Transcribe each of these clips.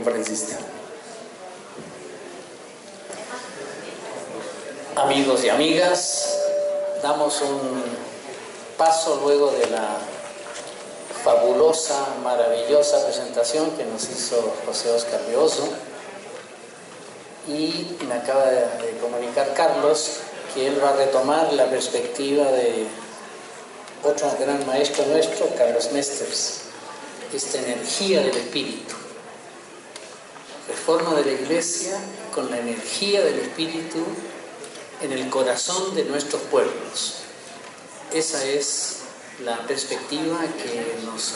conferencista. Amigos y amigas, damos un paso luego de la fabulosa, maravillosa presentación que nos hizo José Óscar Veoso, y me acaba de comunicar Carlos que él va a retomar la perspectiva de otro gran maestro nuestro, Carlos Mesters, esta energía del espíritu. Reforma de la Iglesia con la energía del espíritu en el corazón de nuestros pueblos. Esa es la perspectiva que nos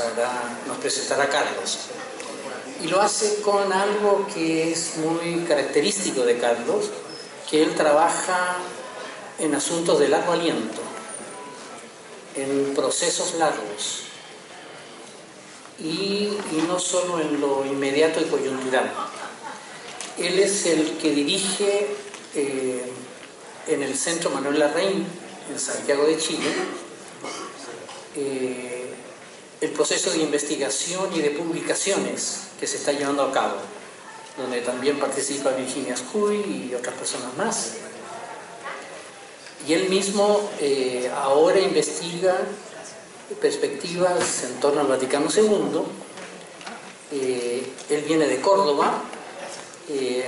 presentará Carlos. Y lo hace con algo que es muy característico de Carlos, que él trabaja en asuntos de largo aliento, en procesos largos, y no solo en lo inmediato y coyuntural. Él es el que dirige en el Centro Manuel Larraín, en Santiago de Chile, el proceso de investigación y de publicaciones que se está llevando a cabo, donde también participa Virginia Scuy y otras personas más. Y él mismo ahora investiga perspectivas en torno al Vaticano II. Él viene de Córdoba.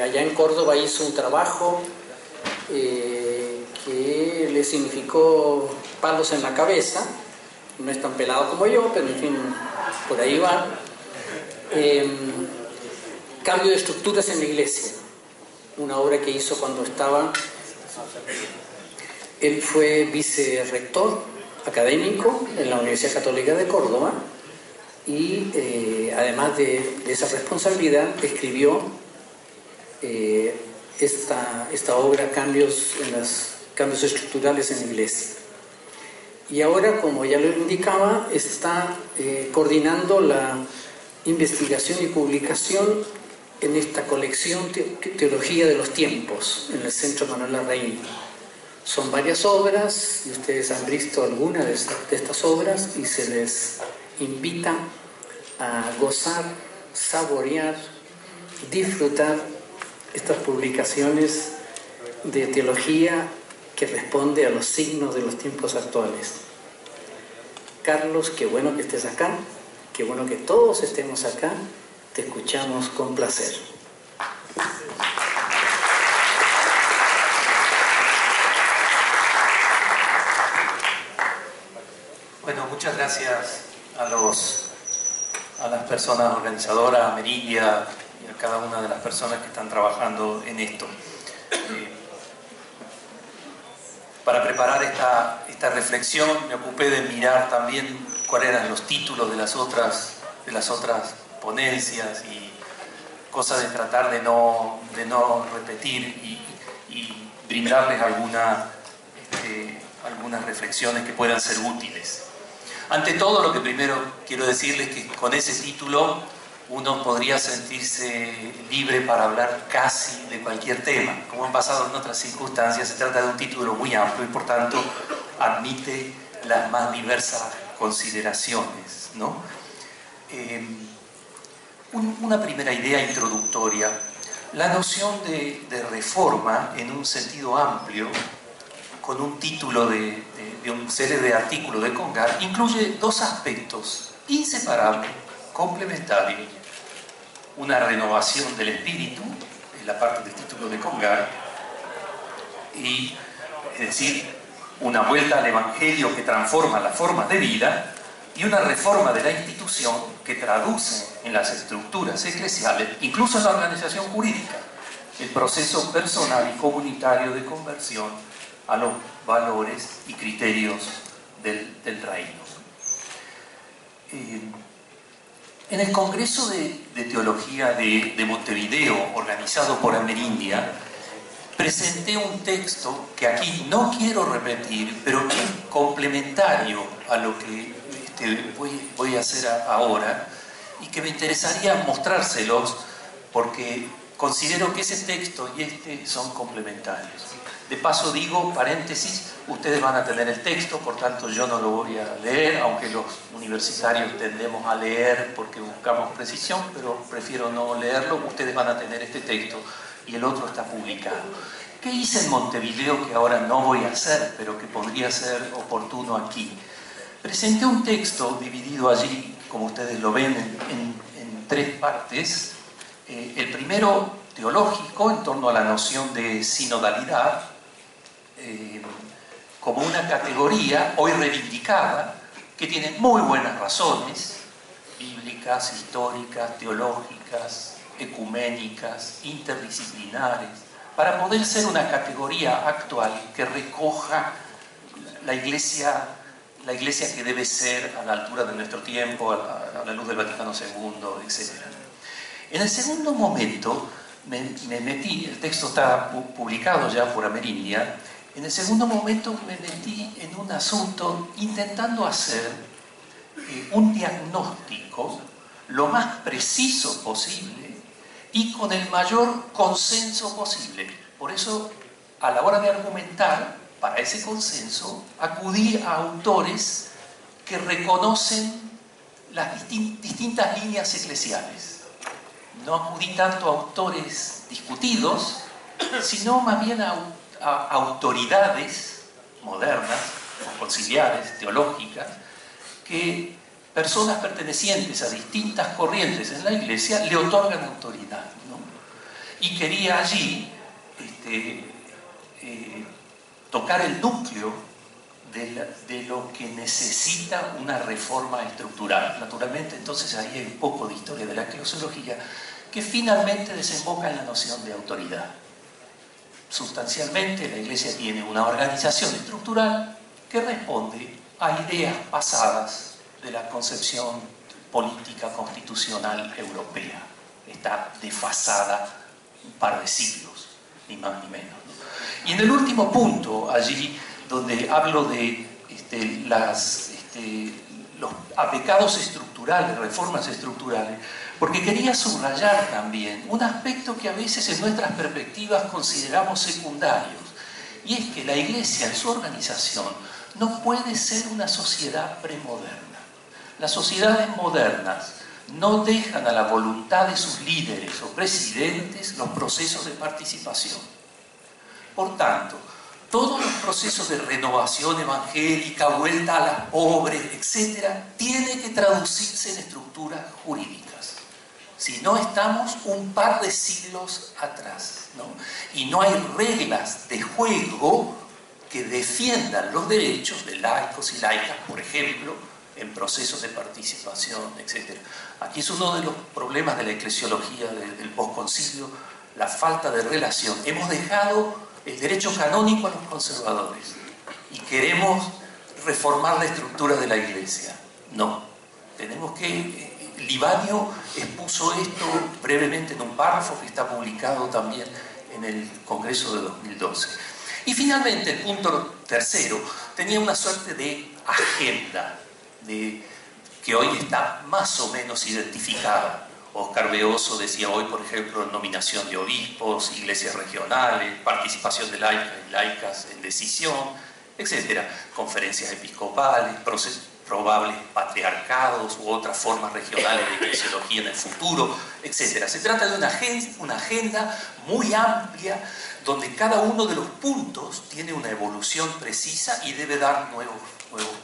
Allá en Córdoba hizo un trabajo que le significó palos en la cabeza. No es tan pelado como yo, pero en fin, por ahí va. Cambio de estructuras en la Iglesia, una obra que hizo cuando estaba... Él fue vicerrector académico en la Universidad Católica de Córdoba y además de esa responsabilidad escribió esta obra, Cambios estructurales en la Iglesia. Y ahora, como ya lo indicaba, está coordinando la investigación y publicación en esta colección Teología de los Tiempos, en el Centro Manuel Larraín. Son varias obras, y ustedes han visto algunas de estas obras, y se les invita a gozar, saborear, disfrutar estas publicaciones de teología que responde a los signos de los tiempos actuales. Carlos, qué bueno que estés acá, qué bueno que todos estemos acá, te escuchamos con placer. Bueno, muchas gracias a las personas organizadoras, a Merindia y a cada una de las personas que están trabajando en esto. Para preparar esta reflexión me ocupé de mirar también cuáles eran los títulos de las otras ponencias y cosas de tratar de no repetir y brindarles algunas reflexiones que puedan ser útiles. Ante todo, lo que primero quiero decirles es que con ese título uno podría sentirse libre para hablar casi de cualquier tema. Como han pasado en otras circunstancias, se trata de un título muy amplio y por tanto admite las más diversas consideraciones, ¿no? Una primera idea introductoria. La noción de reforma en un sentido amplio, con un título de una serie de artículos de Congar, incluye dos aspectos inseparables, complementarios: una renovación del espíritu, en la parte del título de Congar, y, es decir, una vuelta al Evangelio que transforma las formas de vida, y una reforma de la institución que traduce en las estructuras eclesiales, incluso en la organización jurídica, el proceso personal y comunitario de conversión a los valores y criterios del reino. En el Congreso de Teología de Montevideo, organizado por Amerindia, presenté un texto que aquí no quiero repetir, pero que es complementario a lo que voy a hacer ahora, y que me interesaría mostrárselos porque considero que ese texto y este son complementarios. De paso digo, paréntesis, ustedes van a tener el texto, por tanto yo no lo voy a leer, aunque los universitarios tendemos a leer porque buscamos precisión, pero prefiero no leerlo. Ustedes van a tener este texto y el otro está publicado. ¿Qué hice en Montevideo que ahora no voy a hacer, pero que podría ser oportuno aquí? Presenté un texto dividido allí, como ustedes lo ven, en tres partes. El primero, teológico, en torno a la noción de sinodalidad, como una categoría hoy reivindicada, que tiene muy buenas razones, bíblicas, históricas, teológicas, ecuménicas, interdisciplinares, para poder ser una categoría actual que recoja la iglesia que debe ser a la altura de nuestro tiempo, a la luz del Vaticano II, etc. En el segundo momento me metí, el texto está publicado ya por Amerindia, en el segundo momento me metí en un asunto intentando hacer un diagnóstico lo más preciso posible y con el mayor consenso posible. Por eso, a la hora de argumentar, para ese consenso, acudí a autores que reconocen las distintas líneas eclesiales. No acudí tanto a autores discutidos, sino más bien a autoridades modernas, conciliares, teológicas, que personas pertenecientes a distintas corrientes en la Iglesia le otorgan autoridad, ¿no? Y quería allí tocar el núcleo de lo que necesita una reforma estructural. Naturalmente, entonces ahí hay un poco de historia de la eclesiología que finalmente desemboca en la noción de autoridad. Sustancialmente, la Iglesia tiene una organización estructural que responde a ideas pasadas de la concepción política constitucional europea. Está desfasada un par de siglos, ni más ni menos, ¿no? Y en el último punto, allí donde hablo de los pecados estructurales, reformas estructurales, porque quería subrayar también un aspecto que a veces en nuestras perspectivas consideramos secundarios, y es que la Iglesia en su organización no puede ser una sociedad premoderna. Las sociedades modernas no dejan a la voluntad de sus líderes o presidentes los procesos de participación. Por tanto, todos los procesos de renovación evangélica, vuelta a las pobres, etc., tienen que traducirse en estructuras jurídicas. Si no, estamos un par de siglos atrás, ¿no? Y no hay reglas de juego que defiendan los derechos de laicos y laicas, por ejemplo, en procesos de participación, etc. Aquí es uno de los problemas de la eclesiología del posconcilio, la falta de relación. Hemos dejado el derecho canónico a los conservadores y queremos reformar la estructura de la Iglesia. No, tenemos que... Libanio expuso esto brevemente en un párrafo que está publicado también en el Congreso de 2012. Y finalmente, el punto tercero, tenía una suerte de agenda que hoy está más o menos identificada. Oscar Beoso decía hoy, por ejemplo, nominación de obispos, iglesias regionales, participación de laicas y laicas en decisión, etc. Conferencias episcopales, probables patriarcados u otras formas regionales de eclesiología en el futuro, etc. Se trata de una agenda muy amplia donde cada uno de los puntos tiene una evolución precisa y debe dar nuevos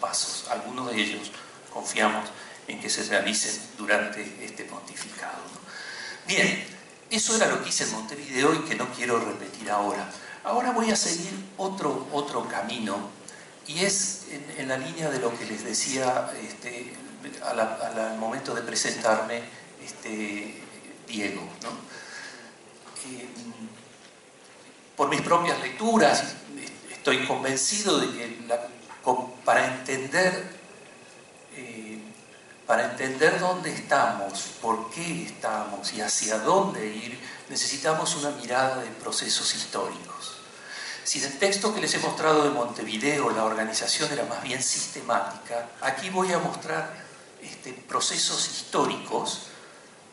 pasos. Algunos de ellos confiamos en que se realicen durante este pontificado, ¿no? Bien, eso era lo que hice en Montevideo y que no quiero repetir ahora. Ahora voy a seguir otro camino, y es en la línea de lo que les decía al momento de presentarme Diego, ¿no? Por mis propias lecturas estoy convencido de que para entender dónde estamos, por qué estamos y hacia dónde ir, necesitamos una mirada de procesos históricos. Si en el texto que les he mostrado de Montevideo la organización era más bien sistemática, aquí voy a mostrar procesos históricos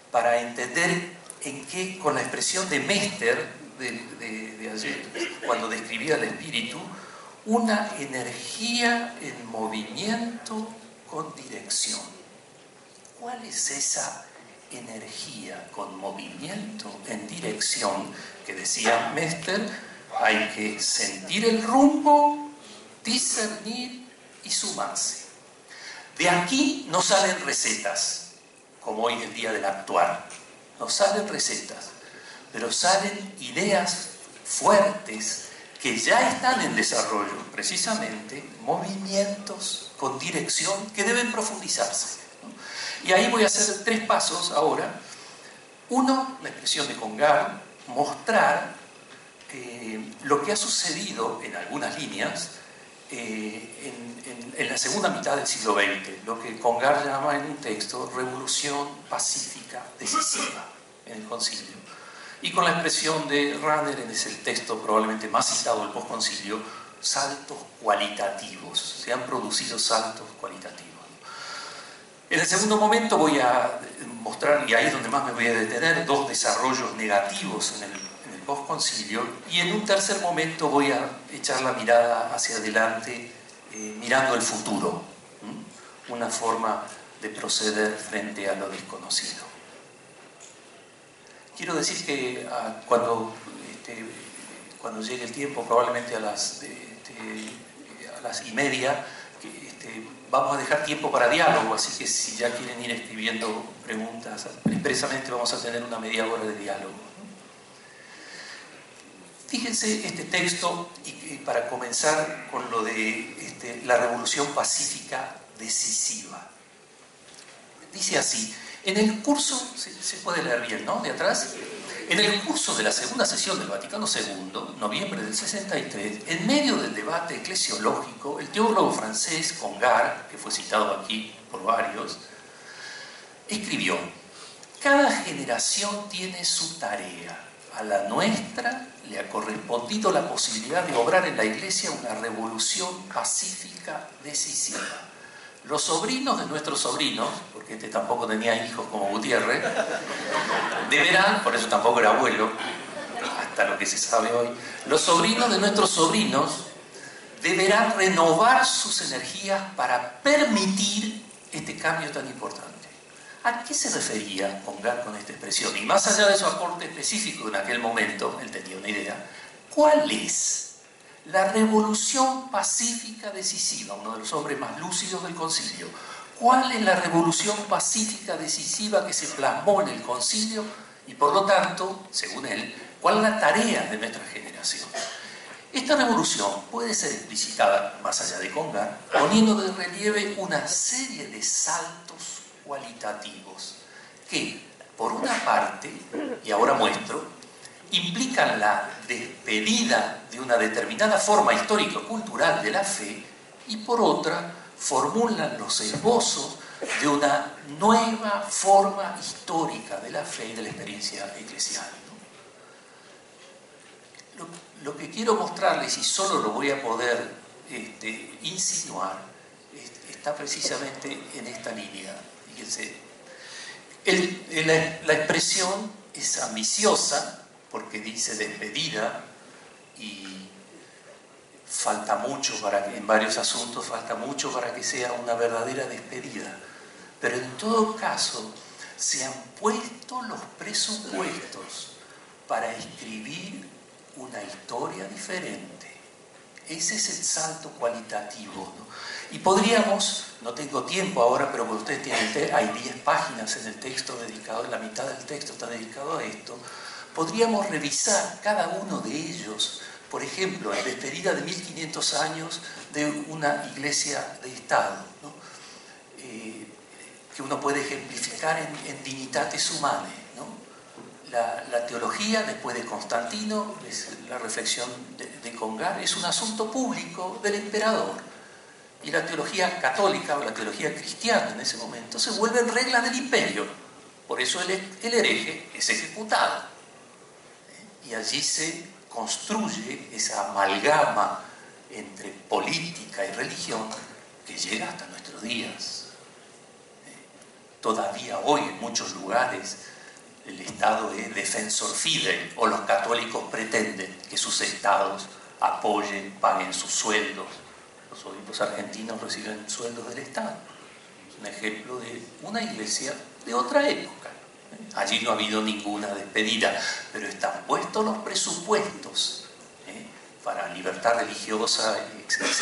para entender en qué, con la expresión de Mester, de ayer, cuando describía el espíritu, una energía en movimiento con dirección. ¿Cuál es esa energía con movimiento en dirección que decía Mester? Hay que sentir el rumbo, discernir y sumarse. De aquí no salen recetas, como hoy el día del actuar. No salen recetas, pero salen ideas fuertes que ya están en desarrollo, precisamente movimientos con dirección que deben profundizarse, ¿no? Y ahí voy a hacer 3 pasos ahora. Uno, la expresión de Congar, mostrar lo que ha sucedido en algunas líneas en la segunda mitad del siglo XX, lo que Congar llama en un texto revolución pacífica decisiva en el concilio. Y con la expresión de Rahner, en ese texto probablemente más citado del postconcilio, saltos cualitativos. Se han producido saltos cualitativos. En el segundo momento voy a mostrar, y ahí es donde más me voy a detener, 2 desarrollos negativos en el postconcilio, y en un tercer momento voy a echar la mirada hacia adelante, mirando el futuro, una forma de proceder frente a lo desconocido. Quiero decir que cuando llegue el tiempo, probablemente a las 1:30, vamos a dejar tiempo para diálogo, así que si ya quieren ir escribiendo preguntas, expresamente vamos a tener una media hora de diálogo. Fíjense este texto, y para comenzar con lo de la revolución pacífica decisiva. Dice así, en el curso, se puede leer bien, ¿no? De atrás. En el curso de la segunda sesión del Vaticano II, noviembre del 63, en medio del debate eclesiológico, el teólogo francés Congar, que fue citado aquí por varios, escribió: cada generación tiene su tarea. A la nuestra le ha correspondido la posibilidad de obrar en la Iglesia una revolución pacífica decisiva. Los sobrinos de nuestros sobrinos, porque este tampoco tenía hijos como Gutiérrez, deberán, por eso tampoco era abuelo, hasta lo que se sabe hoy, los sobrinos de nuestros sobrinos deberán renovar sus energías para permitir este cambio tan importante. ¿A qué se refería Congar con esta expresión? Y más allá de su aporte específico en aquel momento, él tenía una idea. ¿Cuál es la revolución pacífica decisiva? Uno de los hombres más lúcidos del concilio. ¿Cuál es la revolución pacífica decisiva que se plasmó en el concilio? Y por lo tanto, según él, ¿cuál es la tarea de nuestra generación? Esta revolución puede ser explicitada, más allá de Congar, poniendo de relieve una serie de saltos cualitativos que, por una parte, y ahora muestro, implican la despedida de una determinada forma histórico-cultural de la fe, y por otra, formulan los esbozos de una nueva forma histórica de la fe y de la experiencia eclesial, ¿no? Lo que quiero mostrarles, y solo lo voy a poder insinuar, está precisamente en esta línea. Fíjense, la expresión es ambiciosa porque dice despedida, y falta mucho para que, en varios asuntos, falta mucho para que sea una verdadera despedida. Pero en todo caso, se han puesto los presupuestos para escribir una historia diferente. Ese es el salto cualitativo, ¿no? Y podríamos, no tengo tiempo ahora, pero ustedes tienen, hay 10 páginas en el texto dedicado, la mitad del texto está dedicado a esto. Podríamos revisar cada uno de ellos. Por ejemplo, en despedida de 1500 años de una iglesia de Estado, ¿no? Que uno puede ejemplificar en Dignitatis Humanae, ¿no? La teología, después de Constantino, es la reflexión de Congar, es un asunto público del emperador. Y la teología católica o la teología cristiana en ese momento se vuelven reglas del imperio. Por eso el hereje es ejecutado. Y allí se construye esa amalgama entre política y religión que llega hasta nuestros días. Todavía hoy en muchos lugares el Estado es defensor fidei, o los católicos pretenden que sus estados apoyen, paguen sus sueldos. Los obispos argentinos reciben sueldos del Estado. Es un ejemplo de una iglesia de otra época. Allí no ha habido ninguna despedida, pero están puestos los presupuestos para libertad religiosa, etc.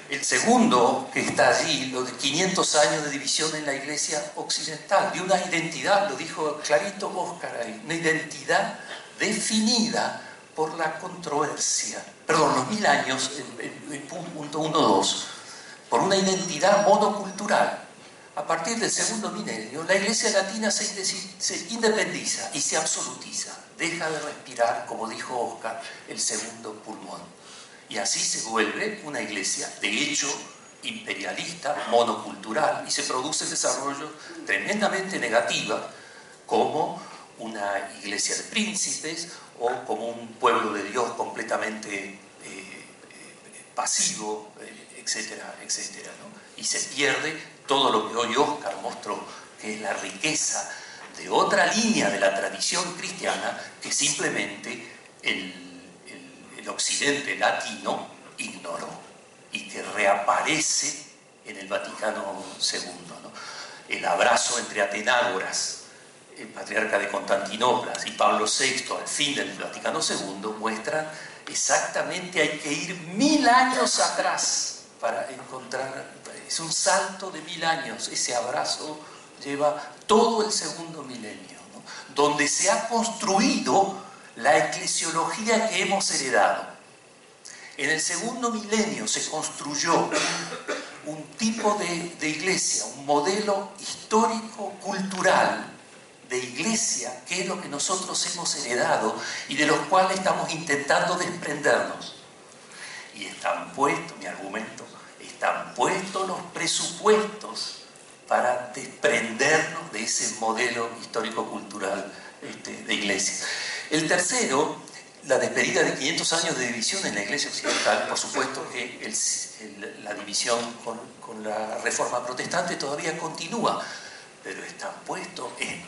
El segundo que está allí, lo de 500 años de división en la iglesia occidental, de una identidad, lo dijo clarito Oscar ahí, una identidad definida por la controversia, perdón, los 1000 años, el punto 1-2, por una identidad monocultural. A partir del segundo milenio, la iglesia latina se independiza y se absolutiza, deja de respirar, como dijo Oscar, el segundo pulmón. Y así se vuelve una iglesia, de hecho, imperialista, monocultural, y se produce el desarrollo tremendamente negativa como una iglesia de príncipes o como un pueblo de Dios completamente pasivo, etcétera, etcétera, ¿no? Y se pierde todo lo que hoy Oscar mostró, que es la riqueza de otra línea de la tradición cristiana que simplemente el occidente latino ignoró y que reaparece en el Vaticano II, ¿no? El abrazo entre Atenágoras, el patriarca de Constantinopla, y Pablo VI al fin del Vaticano II muestran exactamente, hay que ir 1000 años atrás para encontrar, es un salto de 1000 años, ese abrazo lleva todo el segundo milenio, ¿no? Donde se ha construido la eclesiología que hemos heredado. En el segundo milenio se construyó un tipo de iglesia, un modelo histórico-cultural de iglesia, que es lo que nosotros hemos heredado y de los cuales estamos intentando desprendernos. Y están puestos, mi argumento, están puestos los presupuestos para desprendernos de ese modelo histórico-cultural de iglesia. El tercero, la despedida de 500 años de división en la iglesia occidental. Por supuesto que la división con la reforma protestante todavía continúa, pero están puestos en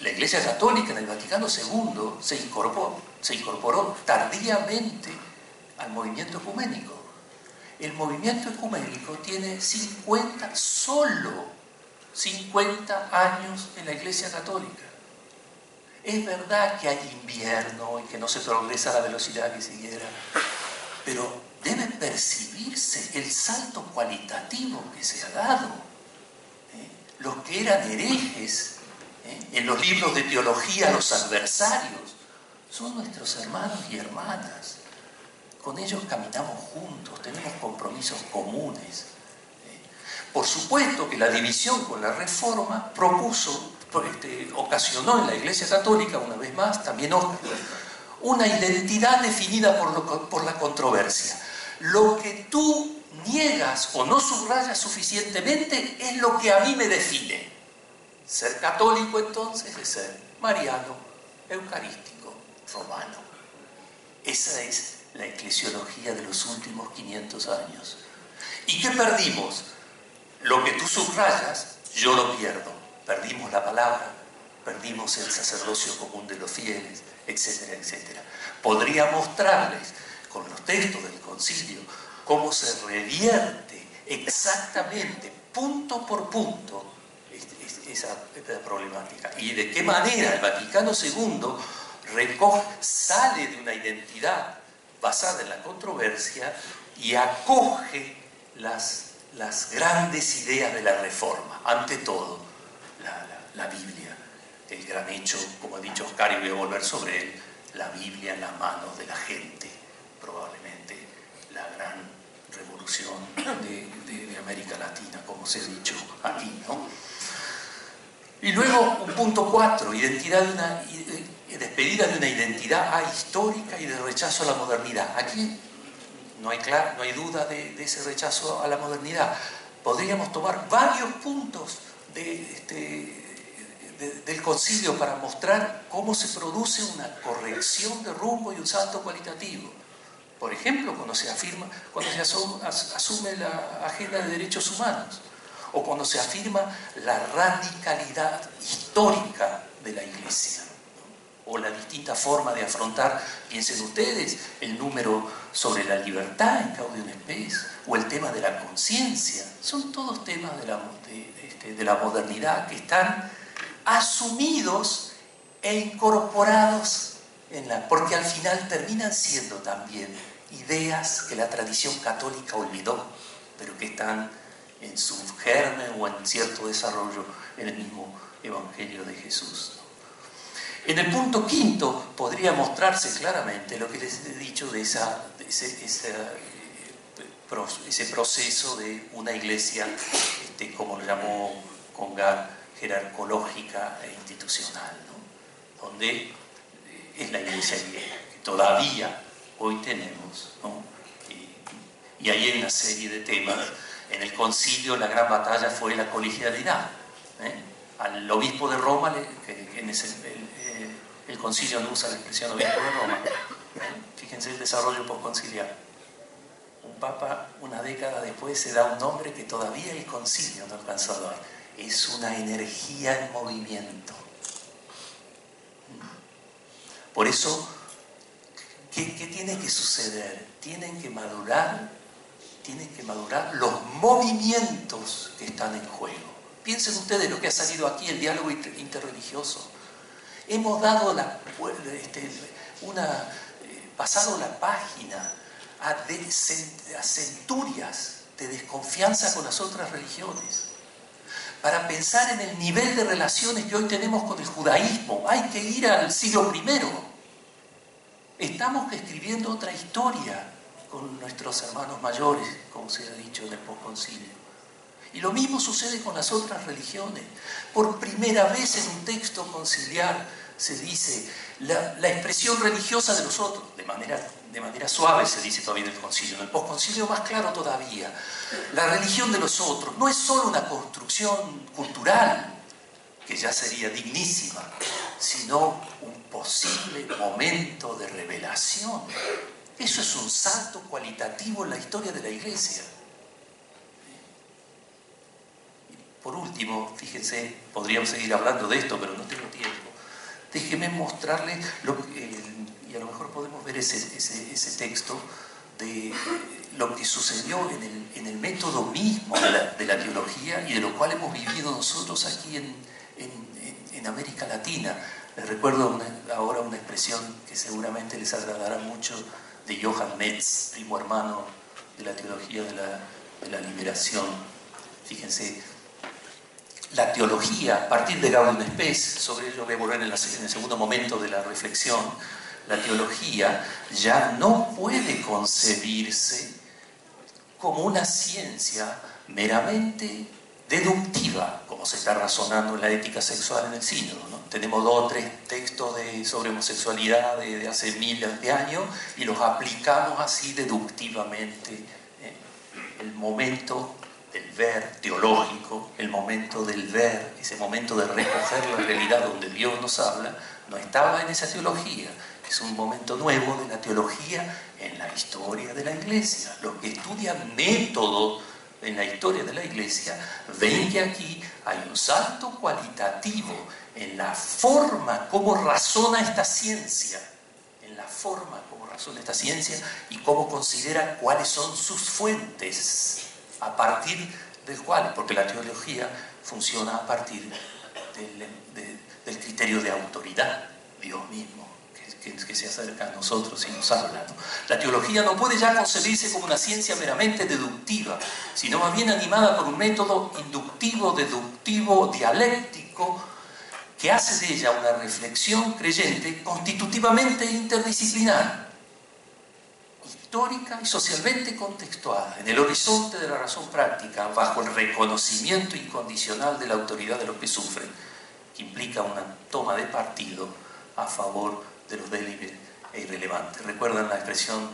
la iglesia católica en el Vaticano II se incorporó tardíamente al movimiento ecuménico. El movimiento ecuménico tiene 50 años en la iglesia católica. Es verdad que hay invierno y que no se progresa a la velocidad que se quiera, pero debe percibirse el salto cualitativo que se ha dado. Los que eran herejes, en los libros de teología, los adversarios, son nuestros hermanos y hermanas. Con ellos caminamos juntos, tenemos compromisos comunes. Por supuesto que la división con la reforma ocasionó en la Iglesia Católica, una vez más, también Oscar, una identidad definida por la controversia. Lo que tú niegas o no subrayas suficientemente es lo que a mí me define. Ser católico, entonces, es ser mariano, eucarístico, romano. Esa es la eclesiología de los últimos 500 años. ¿Y qué perdimos? Lo que tú subrayas, yo lo pierdo. Perdimos la palabra, perdimos el sacerdocio común de los fieles, etcétera, etcétera. Podría mostrarles con los textos del concilio cómo se revierte exactamente, punto por punto, esa problemática. Y de qué manera el Vaticano II sale de una identidad basada en la controversia y acoge las grandes ideas de la Reforma. Ante todo, la Biblia, el gran hecho, como ha dicho Oscar, y voy a volver sobre él, la Biblia en las manos de la gente, probablemente la gran revolución de América Latina, como se ha dicho aquí, ¿no? Y luego, un punto 4, despedida de una identidad ahistórica y de rechazo a la modernidad. Aquí no hay duda de ese rechazo a la modernidad. Podríamos tomar varios puntos del concilio para mostrar cómo se produce una corrección de rumbo y un salto cualitativo. Por ejemplo, cuando se asume la agenda de derechos humanos, o cuando se afirma la radicalidad histórica de la Iglesia, ¿no? O la distinta forma de afrontar, piensen ustedes, el número sobre la libertad en Gaudium et Spes, o el tema de la conciencia. Son todos temas de la modernidad que están asumidos e incorporados porque al final terminan siendo también ideas que la tradición católica olvidó, pero que están en su germen o en cierto desarrollo en el mismo Evangelio de Jesús, ¿no? En el punto quinto podría mostrarse claramente lo que les he dicho de ese proceso de una iglesia, como lo llamó Congar, jerarcológica e institucional, ¿no? Donde es la iglesia que todavía hoy tenemos, ¿no? Y ahí hay una serie de temas. En el concilio la gran batalla fue la colegialidad, ¿eh? Al obispo de Roma, el concilio no usa la expresión obispo de Roma, ¿eh? Fíjense el desarrollo postconciliar. Un papa, una década después, se da un nombre que todavía el concilio no alcanzó a dar. Es una energía en movimiento. Por eso, ¿qué tiene que suceder? Tienen que madurar los movimientos que están en juego. Piensen ustedes lo que ha salido aquí, el diálogo interreligioso. Hemos dado pasado la página a centurias de desconfianza con las otras religiones. Para pensar en el nivel de relaciones que hoy tenemos con el judaísmo, hay que ir al siglo I. Estamos escribiendo otra historia con nuestros hermanos mayores, como se ha dicho en el posconcilio. Y lo mismo sucede con las otras religiones. Por primera vez en un texto conciliar se dice la expresión religiosa de los otros, de manera suave se dice todavía en el concilio, en el posconcilio más claro todavía. La religión de los otros no es solo una construcción cultural, que ya sería dignísima, sino un posible momento de revelación. Eso es un salto cualitativo en la historia de la Iglesia. Por último, fíjense, podríamos seguir hablando de esto, pero no tengo tiempo. Déjenme mostrarles, y a lo mejor podemos ver ese texto, de lo que sucedió en el método mismo de la teología y de lo cual hemos vivido nosotros aquí en América Latina. Les recuerdo ahora una expresión que seguramente les agradará mucho, de Johann Metz, primo hermano de la teología de la liberación. Fíjense, la teología, a partir de Gaudium et Spes, sobre ello voy a volver en el segundo momento de la reflexión, la teología ya no puede concebirse como una ciencia meramente deductiva, como se está razonando en la ética sexual en el sínodo, ¿no? Tenemos 2 o 3 textos sobre homosexualidad de hace miles de años y los aplicamos así deductivamente. El momento del ver teológico, el momento del ver, ese momento de recoger la realidad donde Dios nos habla, no estaba en esa teología. Es un momento nuevo de la teología en la historia de la Iglesia. Los que estudian método en la historia de la Iglesia ven que aquí hay un salto cualitativo en la forma como razona esta ciencia, y cómo considera cuáles son sus fuentes, a partir del cual, porque la teología funciona a partir del criterio de autoridad, Dios mismo, que se acerca a nosotros y nos habla, ¿no? La teología no puede ya concebirse como una ciencia meramente deductiva, sino más bien animada por un método inductivo, deductivo, dialéctico, que hace de ella una reflexión creyente constitutivamente interdisciplinar, histórica y socialmente contextuada, en el horizonte de la razón práctica, bajo el reconocimiento incondicional de la autoridad de los que sufren, que implica una toma de partido a favor de los débiles e irrelevantes. ¿Recuerdan la expresión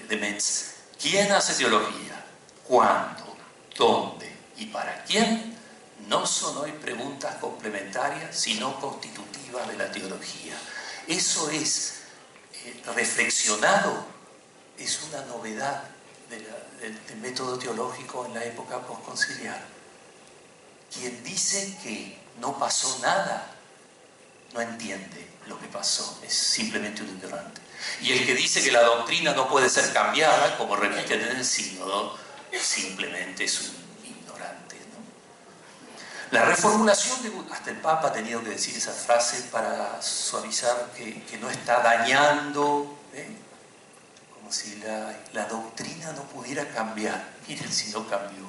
de Metz? ¿Quién hace teología? ¿Cuándo? ¿Dónde? ¿Y para quién? No son hoy preguntas complementarias, sino constitutivas de la teología. Eso es reflexionado, es una novedad del método teológico en la época postconciliar. Quien dice que no pasó nada no entiende lo que pasó, es simplemente un ignorante. Y el que dice que la doctrina no puede ser cambiada, como repiten en el sínodo, simplemente es un ignorante, ¿no? La reformulación de hasta el Papa ha tenido que decir esa frase para suavizar que no está dañando, como si la doctrina no pudiera cambiar. Miren si no cambió.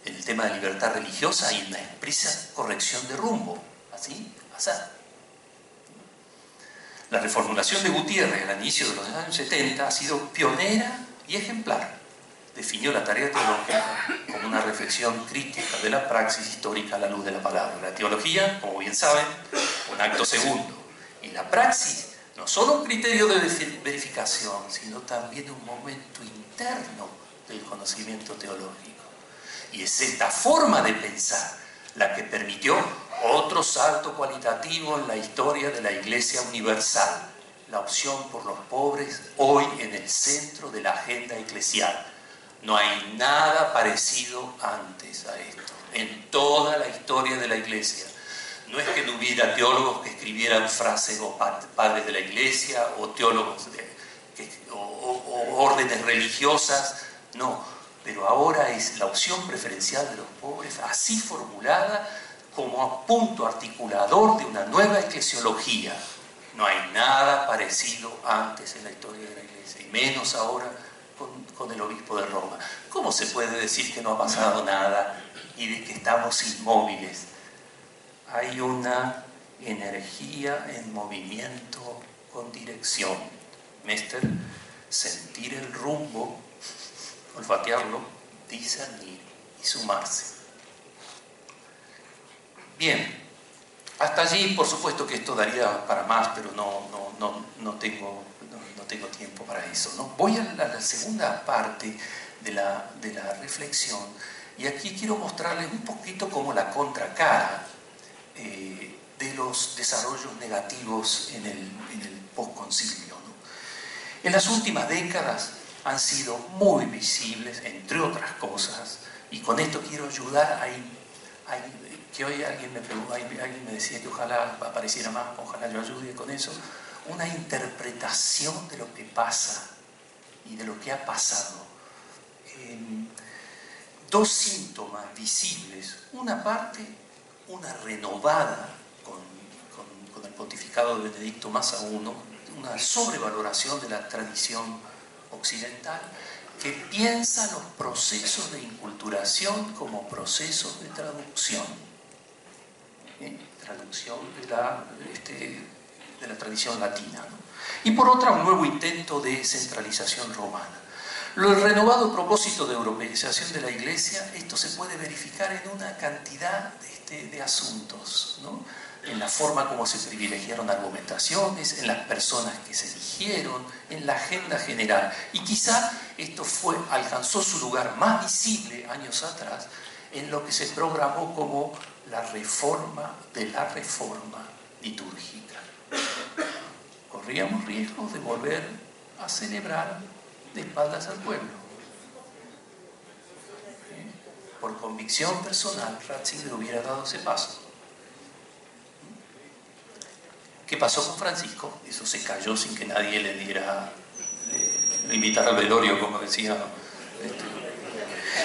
En el tema de libertad religiosa hay una expresa corrección de rumbo, así, así. La reformulación de Gutiérrez al inicio de los años 70 ha sido pionera y ejemplar. Definió la tarea teológica como una reflexión crítica de la praxis histórica a la luz de la palabra. La teología, como bien saben, un acto segundo. Y la praxis, no solo un criterio de verificación, sino también un momento interno del conocimiento teológico. Y es esta forma de pensar la que permitió otro salto cualitativo en la historia de la Iglesia universal, la opción por los pobres hoy en el centro de la agenda eclesial. No hay nada parecido antes a esto, en toda la historia de la Iglesia. No es que no hubiera teólogos que escribieran frases o padres de la Iglesia o teólogos o órdenes religiosas, no. Pero ahora es la opción preferencial de los pobres, así formulada como punto articulador de una nueva eclesiología. No hay nada parecido antes en la historia de la Iglesia, y menos ahora con el obispo de Roma. ¿Cómo se puede decir que no ha pasado nada y de que estamos inmóviles? Hay una energía en movimiento con dirección. Mester, sentir el rumbo, olfatearlo, discernir y sumarse. Bien, hasta allí por supuesto que esto daría para más, pero no tengo tiempo para eso, ¿no? Voy a la segunda parte de la reflexión, y aquí quiero mostrarles un poquito como la contracara de los desarrollos negativos en el postconcilio, ¿no? En las últimas décadas han sido muy visibles, entre otras cosas, y con esto quiero ayudar que hoy alguien me decía que ojalá apareciera más, ojalá yo ayude con eso, una interpretación de lo que pasa y de lo que ha pasado. Dos síntomas visibles, una parte, una renovada con el pontificado de Benedicto más a uno, una sobrevaloración de la tradición occidental, que piensa los procesos de inculturación como procesos de traducción. Traducción de la tradición latina, ¿no? Y por otra, un nuevo intento de centralización romana. El renovado propósito de europeización de la Iglesia, esto se puede verificar en una cantidad de asuntos, ¿no? En la forma como se privilegiaron argumentaciones, en las personas que se eligieron, en la agenda general. Y quizá esto alcanzó su lugar más visible años atrás en lo que se programó como la reforma de la reforma litúrgica. Corríamos riesgos de volver a celebrar de espaldas al pueblo. Por convicción personal, Ratzinger hubiera dado ese paso. ¿Qué pasó con Francisco? Eso se cayó sin que nadie lo invitara al velorio, como decía.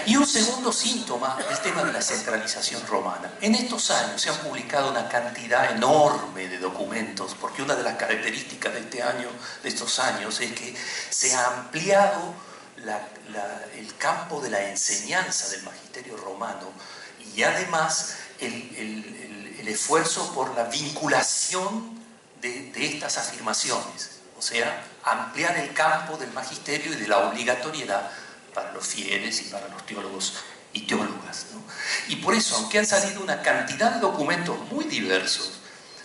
Y un segundo síntoma, el tema de la centralización romana. En estos años se han publicado una cantidad enorme de documentos, porque una de las características de estos años, es que se ha ampliado el campo de la enseñanza del magisterio romano, y además el esfuerzo por la vinculación de estas afirmaciones, o sea, ampliar el campo del magisterio y de la obligatoriedad para los fieles y para los teólogos y teólogas, ¿no? Y por eso, aunque han salido una cantidad de documentos muy diversos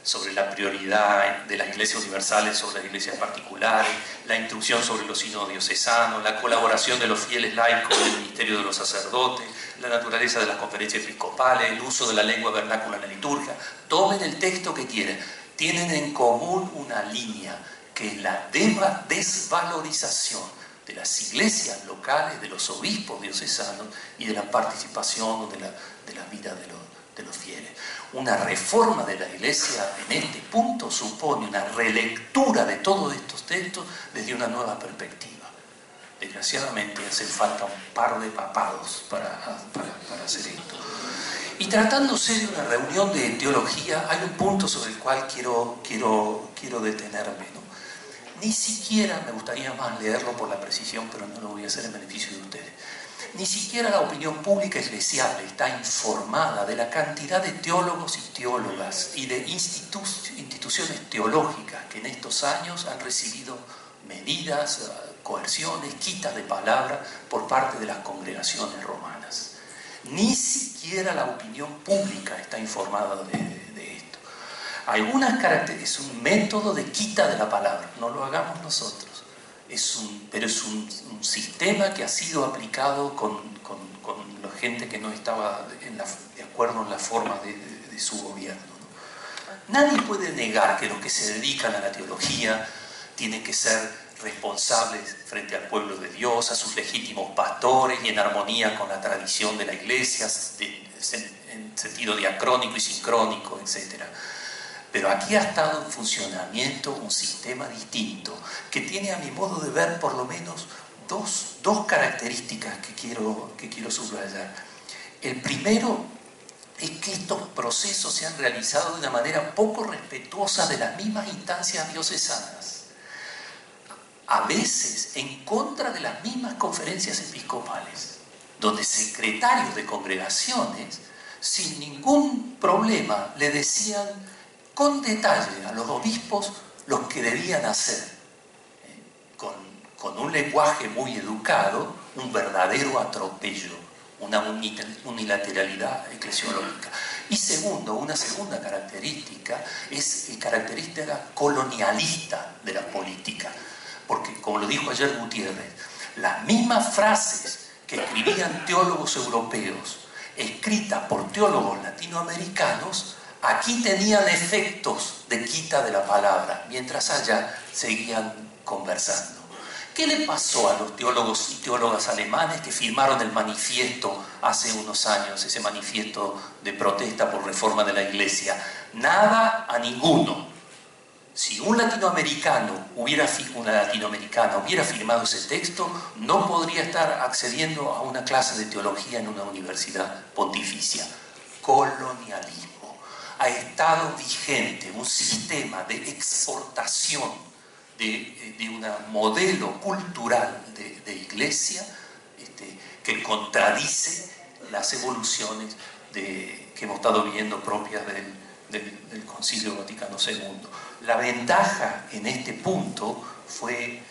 sobre la prioridad de las iglesias universales sobre las iglesias particulares, la instrucción sobre los sínodos diocesanos, la colaboración de los fieles laicos del ministerio de los sacerdotes, la naturaleza de las conferencias episcopales, el uso de la lengua vernácula en la liturgia, tomen el texto que quieran, tienen en común una línea, que es la desvalorización de las iglesias locales, de los obispos diocesanos y de la participación o de la vida de los fieles. Una reforma de la Iglesia en este punto supone una relectura de todos estos textos desde una nueva perspectiva. Desgraciadamente hace falta un par de papados para hacer esto. Y tratándose de una reunión de teología, hay un punto sobre el cual quiero detenerme, ¿no? Ni siquiera, me gustaría más leerlo por la precisión, pero no lo voy a hacer en beneficio de ustedes. Ni siquiera la opinión pública eclesial está informada de la cantidad de teólogos y teólogas y de instituciones teológicas que en estos años han recibido medidas, coerciones, quitas de palabra por parte de las congregaciones romanas. Ni siquiera la opinión pública está informada de esto. Algunas características, es un método de quita de la palabra, no lo hagamos nosotros. Pero es un sistema que ha sido aplicado con la gente que no estaba de acuerdo en la forma de su gobierno, ¿no? Nadie puede negar que los que se dedican a la teología tienen que ser responsables frente al pueblo de Dios, a sus legítimos pastores y en armonía con la tradición de la Iglesia, en sentido diacrónico y sincrónico, etc. Pero aquí ha estado en funcionamiento un sistema distinto que tiene, a mi modo de ver, por lo menos dos características que quiero subrayar. El primero es que estos procesos se han realizado de una manera poco respetuosa de las mismas instancias diocesanas. A veces en contra de las mismas conferencias episcopales, donde secretarios de congregaciones, sin ningún problema, le decían con detalle a los obispos lo que debían hacer, con un lenguaje muy educado, un verdadero atropello, una unilateralidad eclesiológica. Y segundo, una segunda característica es la característica colonialista de la política, porque como lo dijo ayer Gutiérrez, las mismas frases que escribían teólogos europeos, escritas por teólogos latinoamericanos, aquí tenían efectos de quita de la palabra, mientras allá seguían conversando. ¿Qué le pasó a los teólogos y teólogas alemanes que firmaron el manifiesto hace unos años, ese manifiesto de protesta por reforma de la Iglesia? Nada a ninguno. Si una latinoamericana hubiera firmado ese texto, no podría estar accediendo a una clase de teología en una universidad pontificia. Colonialismo. Ha estado vigente un sistema de exportación de un modelo cultural de iglesia que contradice las evoluciones que hemos estado viendo propias del Concilio Vaticano II. La ventaja en este punto fue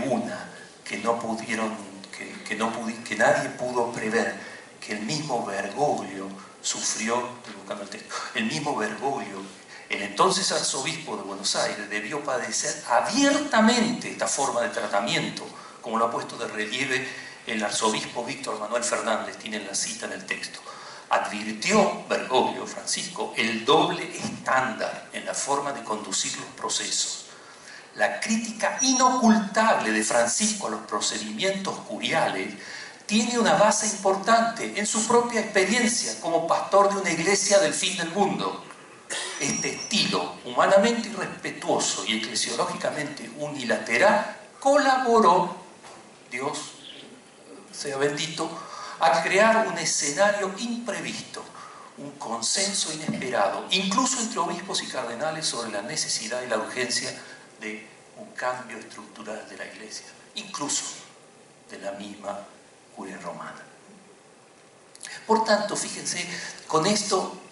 una que nadie pudo prever, que el mismo Bergoglio sufrió, el mismo Bergoglio, el entonces arzobispo de Buenos Aires, debió padecer abiertamente esta forma de tratamiento, como lo ha puesto de relieve el arzobispo Víctor Manuel Fernández, tienen la cita en el texto. Advirtió Bergoglio, Francisco, el doble estándar en la forma de conducir los procesos. La crítica inocultable de Francisco a los procedimientos curiales tiene una base importante en su propia experiencia como pastor de una iglesia del fin del mundo. Este estilo humanamente irrespetuoso y eclesiológicamente unilateral colaboró, Dios sea bendito, a crear un escenario imprevisto, un consenso inesperado, incluso entre obispos y cardenales, sobre la necesidad y la urgencia de un cambio estructural de la Iglesia, incluso de la misma curia romana. Por tanto, fíjense, con esto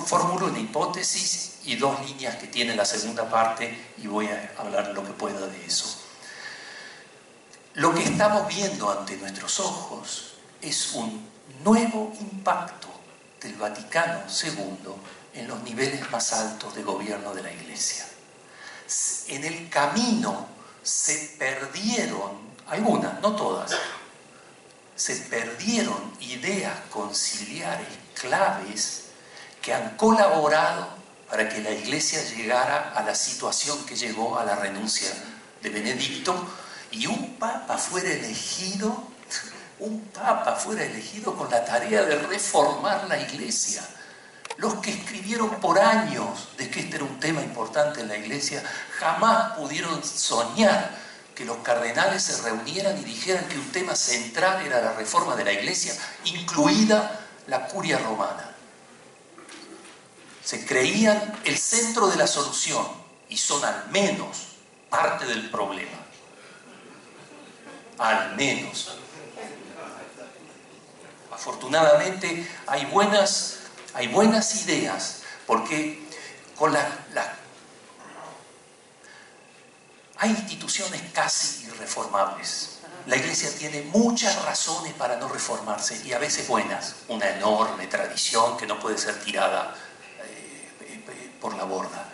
formulo una hipótesis y dos líneas que tiene la segunda parte, y voy a hablar lo que pueda de eso. Lo que estamos viendo ante nuestros ojos es un nuevo impacto del Vaticano II en los niveles más altos de gobierno de la Iglesia. En el camino se perdieron, algunas, no todas, se perdieron ideas conciliares claves que han colaborado para que la Iglesia llegara a la situación que llegó a la renuncia de Benedicto y un Papa fuera elegido con la tarea de reformar la Iglesia. Los que escribieron por años de que este era un tema importante en la Iglesia, jamás pudieron soñar que los cardenales se reunieran y dijeran que un tema central era la reforma de la Iglesia, incluida la curia romana. Se creían el centro de la solución y son al menos parte del problema. Al menos. Afortunadamente hay buenas ideas, porque con hay instituciones casi irreformables. La Iglesia tiene muchas razones para no reformarse, y a veces buenas. Una enorme tradición que no puede ser tirada por la borda.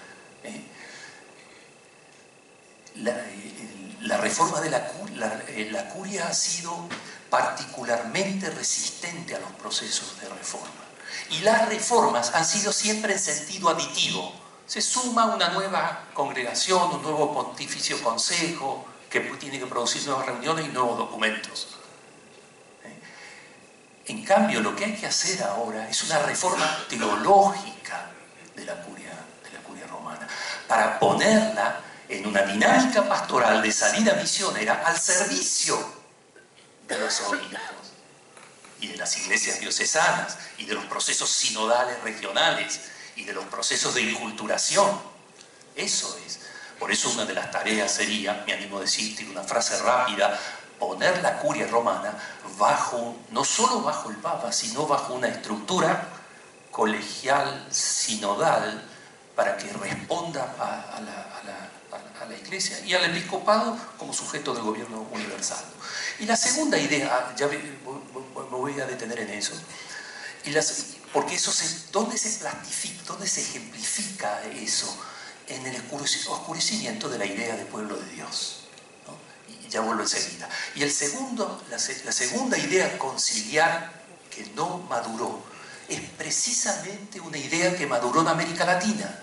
La reforma de la curia ha sido particularmente resistente a los procesos de reforma. Y las reformas han sido siempre en sentido aditivo. Se suma una nueva congregación, un nuevo pontificio consejo, que tiene que producir nuevas reuniones y nuevos documentos. En cambio, lo que hay que hacer ahora es una reforma teológica de la curia romana, para ponerla en una dinámica pastoral de salida misionera al servicio de los obispos y de las iglesias diocesanas y de los procesos sinodales regionales y de los procesos de inculturación. Eso es. Por eso una de las tareas sería, me animo a decirte una frase rápida, poner la curia romana no solo bajo el Papa, sino bajo una estructura colegial, sinodal, para que responda a la Iglesia y al episcopado como sujeto del gobierno universal. Y la segunda idea, ya me voy a detener en eso, porque ¿dónde se plastifica, dónde se ejemplifica eso? En el oscurecimiento de la idea de pueblo de Dios, ¿no? Y ya vuelvo enseguida. Y la segunda idea conciliar que no maduró es precisamente una idea que maduró en América Latina: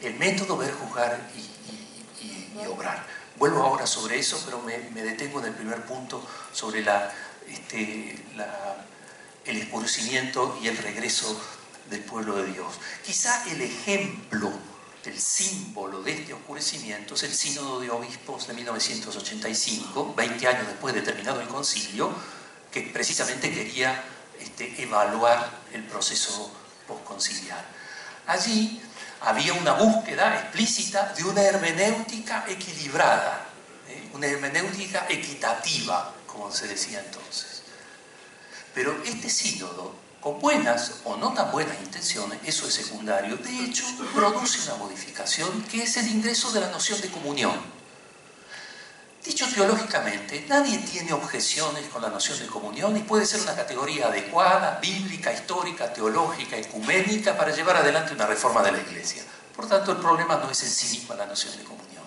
el método ver, juzgar y obrar. Vuelvo ahora sobre eso, pero me detengo en el primer punto sobre el oscurecimiento y el regreso del pueblo de Dios. Quizá el ejemplo, el símbolo de este oscurecimiento es el Sínodo de Obispos de 1985, 20 años después de terminado el concilio, que precisamente quería evaluar el proceso postconciliar. Allí había una búsqueda explícita de una hermenéutica equilibrada, una hermenéutica equitativa, como se decía entonces. Pero este sínodo, con buenas o no tan buenas intenciones, eso es secundario, de hecho produce una modificación que es el ingreso de la noción de comunión. Dicho teológicamente, nadie tiene objeciones con la noción de comunión y puede ser una categoría adecuada, bíblica, histórica, teológica, ecuménica para llevar adelante una reforma de la Iglesia. Por tanto, el problema no es en sí misma la noción de comunión.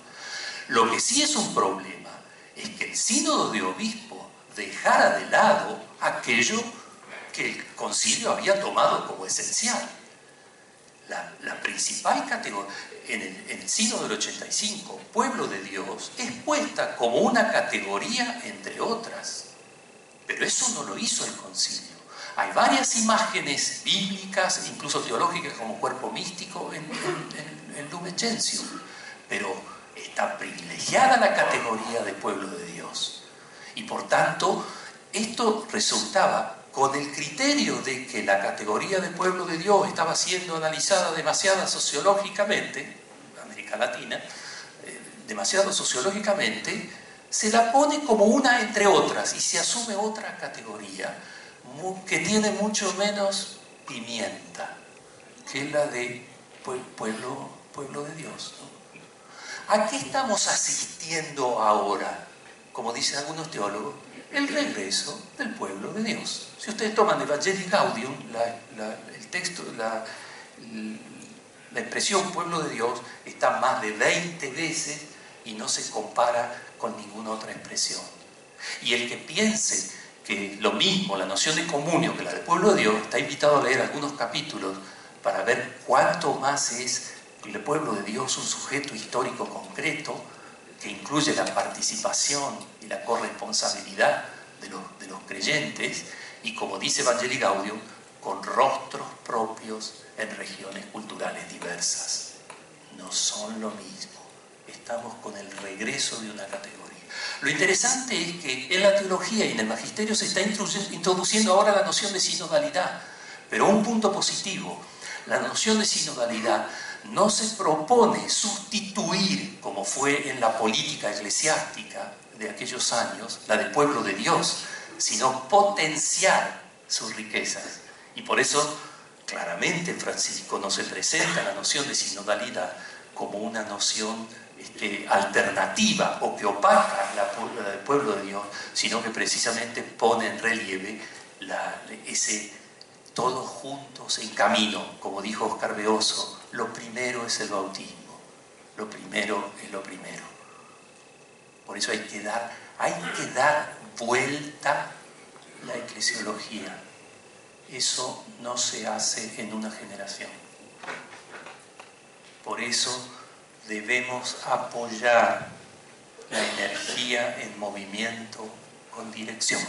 Lo que sí es un problema es que el Sínodo de Obispos dejara de lado aquello que el concilio había tomado como esencial. La principal categoría, en el Sínodo del 85, pueblo de Dios, es puesta como una categoría entre otras. Pero eso no lo hizo el concilio. Hay varias imágenes bíblicas, incluso teológicas, como cuerpo místico en Lumen Gentium. Pero está privilegiada la categoría de pueblo de Dios. Y por tanto, esto resultaba con el criterio de que la categoría de pueblo de Dios estaba siendo analizada demasiado sociológicamente, América Latina, demasiado sociológicamente, se la pone como una entre otras y se asume otra categoría que tiene mucho menos pimienta que la de pueblo de Dios, ¿no? ¿A qué estamos asistiendo ahora? Como dicen algunos teólogos, el regreso del pueblo de Dios. Si ustedes toman Evangelii Gaudium, el texto, la expresión pueblo de Dios está más de 20 veces y no se compara con ninguna otra expresión. Y el que piense que lo mismo, la noción de comunio que la del pueblo de Dios, está invitado a leer algunos capítulos para ver cuánto más es el pueblo de Dios un sujeto histórico concreto que incluye la participación y la corresponsabilidad de los creyentes, y como dice Evangelii Gaudium, con rostros propios en regiones culturales diversas. No son lo mismo. Estamos con el regreso de una categoría. Lo interesante es que en la teología y en el magisterio se está introduciendo ahora la noción de sinodalidad. Pero un punto positivo, la noción de sinodalidad no se propone sustituir, como fue en la política eclesiástica de aquellos años, la del pueblo de Dios, sino potenciar sus riquezas. Y por eso, claramente en Francisco no se presenta la noción de sinodalidad como una noción alternativa o que opaca la del pueblo de Dios, sino que precisamente pone en relieve ese todos juntos en camino, como dijo Oscar Beoso. Lo primero es el bautismo, lo primero es lo primero. Por eso hay que dar vuelta la eclesiología. Eso no se hace en una generación. Por eso debemos apoyar la energía en movimiento con dirección,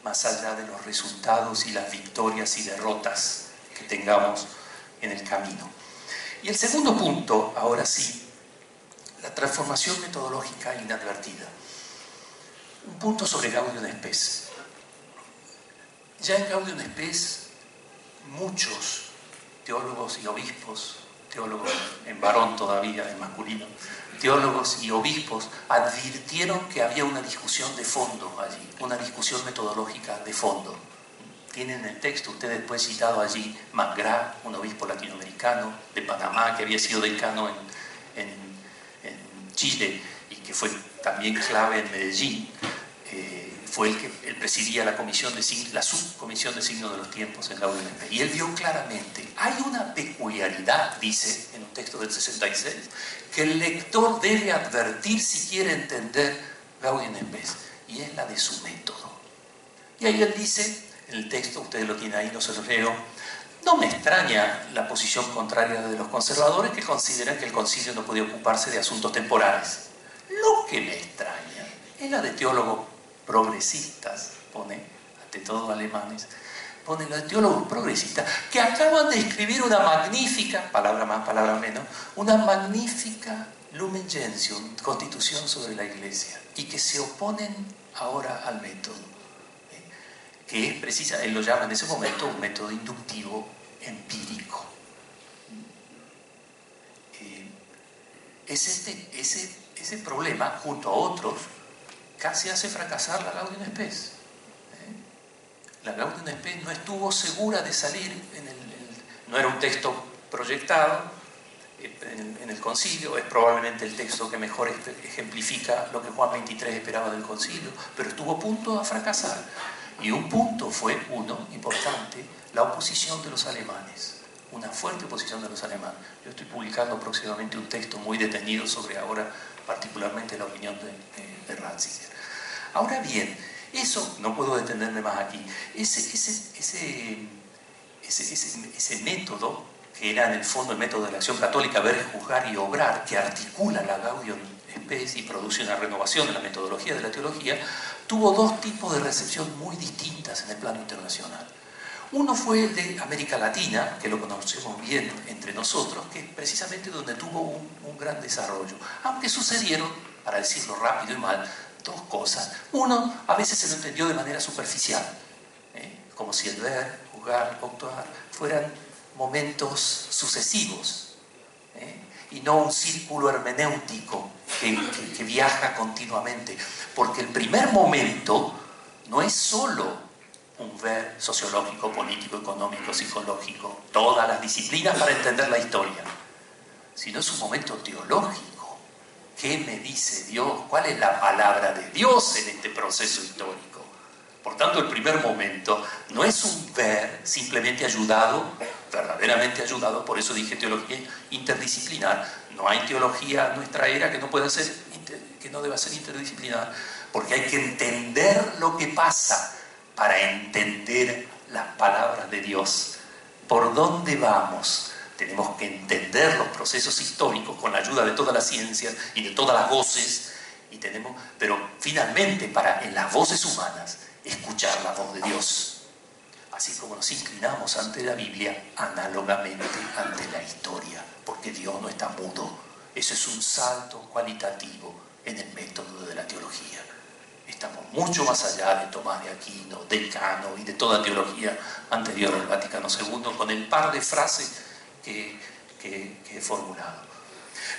más allá de los resultados y las victorias y derrotas que tengamos en el camino. Y el segundo punto, ahora sí, la transformación metodológica inadvertida. Un punto sobre Gaudium Spes. Ya en Gaudium Spes, muchos teólogos y obispos, teólogos en varón todavía, en masculino, teólogos y obispos advirtieron que había una discusión de fondo allí, una discusión metodológica de fondo. Tienen el texto, ustedes después citado allí, McGrath, un obispo latinoamericano de Panamá, que había sido decano en Chile y que fue también clave en Medellín, fue el que él presidía la subcomisión de signos de los tiempos en Gaudium Spes. Y él vio claramente, hay una peculiaridad, dice en un texto del 66, que el lector debe advertir si quiere entender Gaudium Spes, y es la de su método. Y ahí él dice, en el texto, ustedes lo tienen ahí, no se los leo, no me extraña la posición contraria de los conservadores que consideran que el concilio no podía ocuparse de asuntos temporales. Lo que me extraña es la de teólogos progresistas, pone, ante todo alemanes, pone la de teólogos progresistas que acaban de escribir una magnífica, palabra más, palabra menos, una magnífica Lumen Gentium, Constitución sobre la Iglesia, y que se oponen ahora al método, que es precisa, él lo llama en ese momento un método inductivo empírico. Ese problema, junto a otros, casi hace fracasar la Gaudium Spes. La Gaudium Spes no estuvo segura de salir, no era un texto proyectado en el concilio, es probablemente el texto que mejor ejemplifica lo que Juan 23 esperaba del concilio, pero estuvo a punto de fracasar. Y un punto fue, importante, la oposición de los alemanes, una fuerte oposición de los alemanes. Yo estoy publicando próximamente un texto muy detenido sobre ahora, particularmente la opinión de Ratzinger. Ahora bien, eso, no puedo detenerme más aquí, ese método, que era en el fondo el método de la acción católica, ver, juzgar y obrar, que articula la Gaudium Spes y produce una renovación de la metodología de la teología, tuvo dos tipos de recepción muy distintas en el plano internacional. Uno fue el de América Latina, que lo conocemos bien entre nosotros, que es precisamente donde tuvo un gran desarrollo. Aunque sucedieron, para decirlo rápido y mal, dos cosas. Uno, a veces se lo entendió de manera superficial, como si el ver, jugar, actuar fueran momentos sucesivos, y no un círculo hermenéutico que viaja continuamente. Porque el primer momento no es solo un ver sociológico, político, económico, psicológico, todas las disciplinas para entender la historia, sino es un momento teológico. ¿Qué me dice Dios? ¿Cuál es la palabra de Dios en este proceso histórico? Por tanto, el primer momento no es un ver simplemente ayudado, verdaderamente ayudado, por eso dije teología interdisciplinar. No hay teología en nuestra era que no deba ser interdisciplinar, porque hay que entender lo que pasa para entender las palabras de Dios. ¿Por dónde vamos? Tenemos que entender los procesos históricos con la ayuda de todas las ciencias y de todas las voces, pero finalmente en las voces humanas, escuchar la voz de Dios. así como nos inclinamos ante la Biblia, análogamente ante la historia, porque Dios no está mudo. Eso es un salto cualitativo en el método de la teología. Estamos mucho más allá de Tomás de Aquino, de Cano y de toda teología anterior al Vaticano II, con el par de frases que he formulado.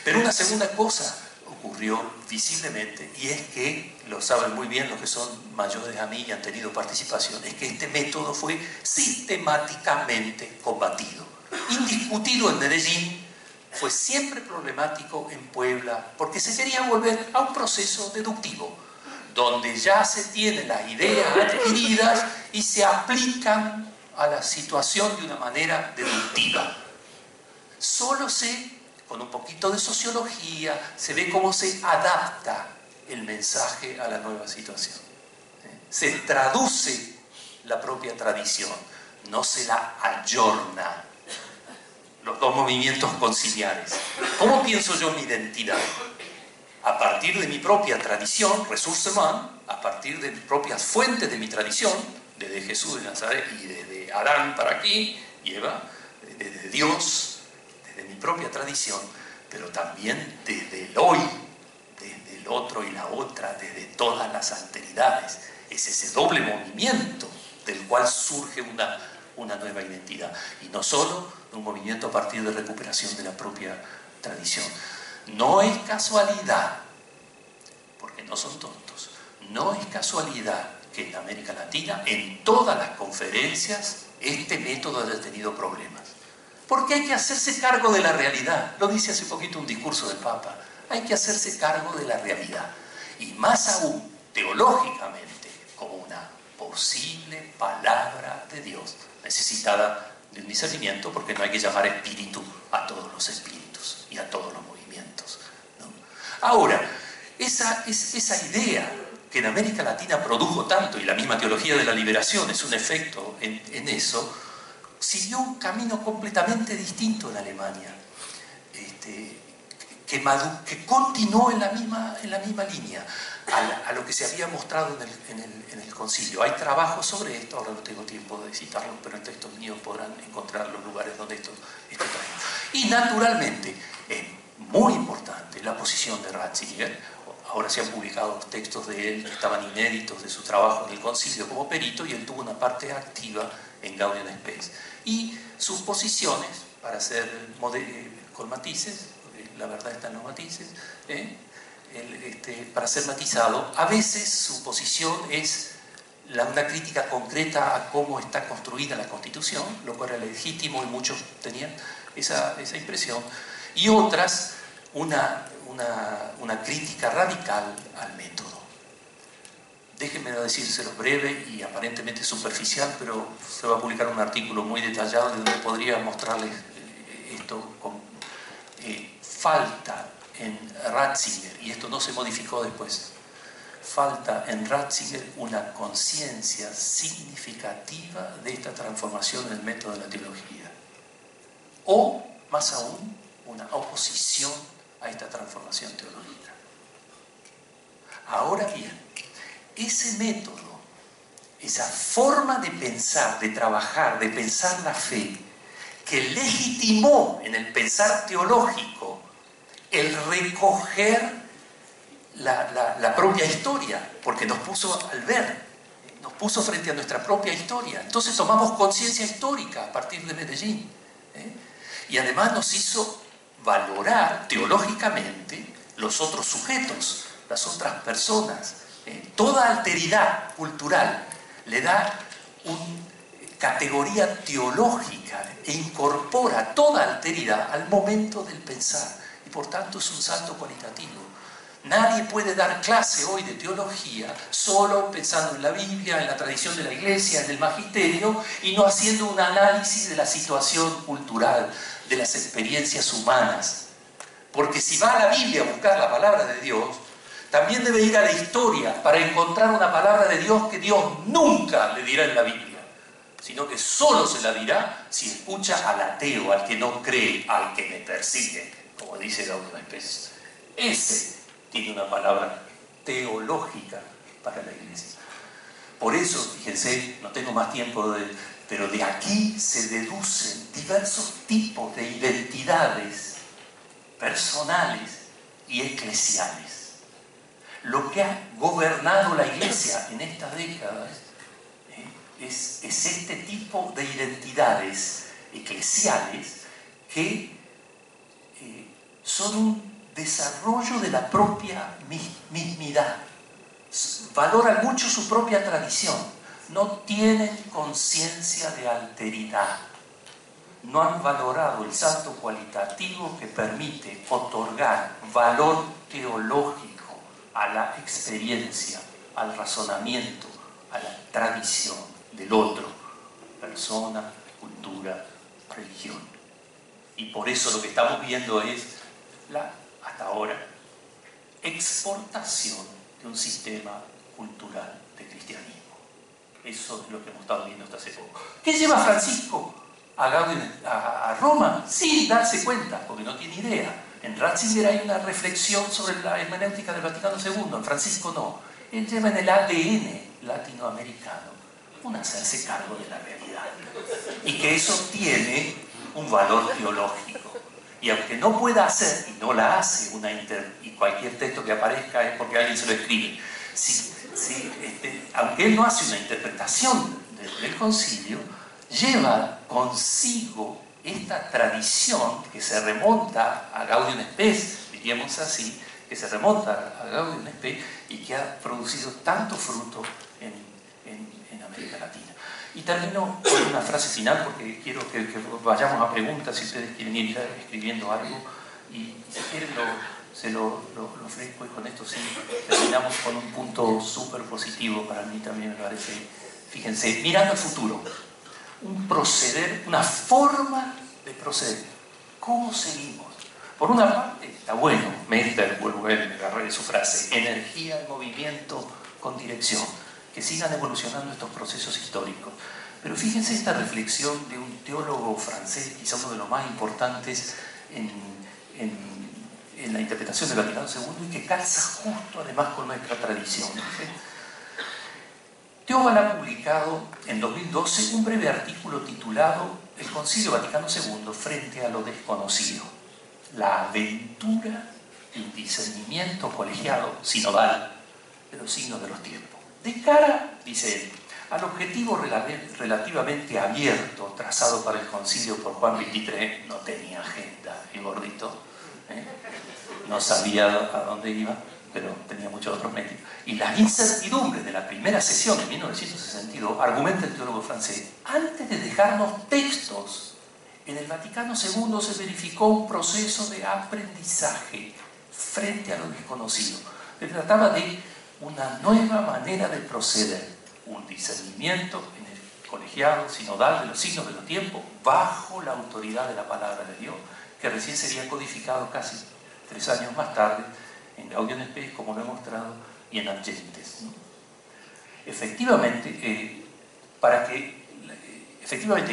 Pero una segunda cosa ocurrió visiblemente, y es que, lo saben muy bien los que son mayores a mí y han tenido participación, es que este método fue sistemáticamente combatido, indiscutido en Medellín, fue siempre problemático en Puebla, porque se quería volver a un proceso deductivo, donde ya se tienen las ideas adquiridas y se aplican a la situación de una manera deductiva. Solo con un poquito de sociología, se ve cómo se adapta el mensaje a la nueva situación. Se traduce la propia tradición, no se la ayorna. Los dos movimientos conciliares. ¿Cómo pienso yo mi identidad? A partir de mi propia tradición, ressourcement, a partir de mis propias fuentes de mi tradición, desde Jesús de Nazaret y desde Adán para aquí, y Eva, desde Dios, de mi propia tradición, pero también desde el hoy, desde el otro y la otra, desde todas las alteridades. Es ese doble movimiento del cual surge una nueva identidad. Y no solo un movimiento a partir de recuperación de la propia tradición. No es casualidad, porque no son tontos, no es casualidad que en América Latina, en todas las conferencias, este método haya tenido problemas. Porque hay que hacerse cargo de la realidad. Lo dice hace poquito un discurso del Papa. Hay que hacerse cargo de la realidad. Y más aún, teológicamente, como una posible palabra de Dios, necesitada de un discernimiento, porque no hay que llamar espíritu a todos los espíritus y a todos los movimientos, ¿no? Ahora, esa idea que en América Latina produjo tanto, y la misma teología de la liberación es un efecto en eso, siguió un camino completamente distinto en Alemania, que continuó en la misma línea a lo que se había mostrado en el concilio. Hay trabajos sobre esto, ahora no tengo tiempo de citarlos, pero en textos míos podrán encontrar los lugares donde esto traído. Y naturalmente es muy importante la posición de Ratzinger. Ahora se han publicado textos de él que estaban inéditos de su trabajo en el concilio como perito, y él tuvo una parte activa en Gaudium et Spes. Y sus posiciones, para ser con matices, la verdad está en los matices, para ser matizado, a veces su posición es una crítica concreta a cómo está construida la Constitución, lo cual era legítimo y muchos tenían esa impresión, y otras una crítica radical al método. Déjenme decírselo breve y aparentemente superficial, pero se va a publicar un artículo muy detallado donde podría mostrarles esto con falta en Ratzinger, y esto no se modificó después, falta en Ratzinger una conciencia significativa de esta transformación en el método de la teología, o más aún una oposición a esta transformación teológica. Ahora bien, ese método, esa forma de pensar, de trabajar, de pensar la fe, que legitimó en el pensar teológico el recoger la propia historia, porque nos puso al ver, nos puso frente a nuestra propia historia. Entonces tomamos conciencia histórica a partir de Medellín, y además nos hizo valorar teológicamente los otros sujetos, las otras personas. Toda alteridad cultural le da una categoría teológica e incorpora toda alteridad al momento del pensar, y por tanto es un salto cualitativo. Nadie puede dar clase hoy de teología solo pensando en la Biblia, en la tradición de la Iglesia, en el magisterio, y no haciendo un análisis de la situación cultural, de las experiencias humanas. Porque si va a la Biblia a buscar la palabra de Dios, también debe ir a la historia para encontrar una palabra de Dios que Dios nunca le dirá en la Biblia, sino que solo se la dirá si escucha al ateo, al que no cree, al que me persigue, como dice Gaudium et Spes. Ese tiene una palabra teológica para la Iglesia. Por eso, fíjense, no tengo más tiempo, pero de aquí se deducen diversos tipos de identidades personales y eclesiales. Lo que ha gobernado la Iglesia en estas décadas es este tipo de identidades eclesiales que son un desarrollo de la propia mismidad. Valoran mucho su propia tradición, no tienen conciencia de alteridad, no han valorado el salto cualitativo que permite otorgar valor teológico a la experiencia, al razonamiento, a la tradición del otro, persona, cultura, religión. Y por eso lo que estamos viendo es la, hasta ahora, exportación de un sistema cultural de cristianismo. Eso es lo que hemos estado viendo hasta hace poco. ¿Qué lleva Francisco a Roma? Sin darse cuenta, porque no tiene idea. En Ratzinger hay una reflexión sobre la hermenéutica del Vaticano II, en Francisco no. Él lleva en el ADN latinoamericano un hacerse cargo de la realidad. Y que eso tiene un valor teológico. Y aunque no pueda hacer, y no la hace, y cualquier texto que aparezca es porque alguien se lo escribe, aunque él no hace una interpretación del concilio, lleva consigo esta tradición que se remonta a Gaudium Spes, diríamos así, que se remonta a Gaudium Spes y que ha producido tanto fruto en América Latina. Y termino con una frase final porque quiero que vayamos a preguntas si ustedes quieren ir escribiendo algo y si quieren se lo ofrezco y con esto sí terminamos con un punto súper positivo para mí también me parece. Fíjense, mirando al futuro, un proceder, una forma de proceder. ¿Cómo seguimos? Por una parte, está bueno, Mester, vuelvo a ver, me agarré de su frase, energía, movimiento con dirección. Que sigan evolucionando estos procesos históricos. Pero fíjense esta reflexión de un teólogo francés, quizá uno de los más importantes en la interpretación del Vaticano II y que calza justo además con nuestra tradición. Teobal ha publicado en 2012 un breve artículo titulado El Concilio Vaticano II frente a lo desconocido. La aventura de un discernimiento colegiado sinodal de los signos de los tiempos. De cara, dice él, al objetivo relativamente abierto trazado para el concilio por Juan XXIII, no tenía agenda, el gordito, no sabía a dónde iba, pero tenía muchos otros medios. Y las incertidumbres de la primera sesión en 1962, argumenta el teólogo francés, antes de dejarnos textos, en el Vaticano II se verificó un proceso de aprendizaje frente a lo desconocido. Se trataba de una nueva manera de proceder, un discernimiento en el colegiado sinodal de los signos de los tiempos bajo la autoridad de la palabra de Dios, que recién sería codificado casi 3 años más tarde en Gaudium Spes, como lo he mostrado, y en Agentes, ¿no? Efectivamente, hay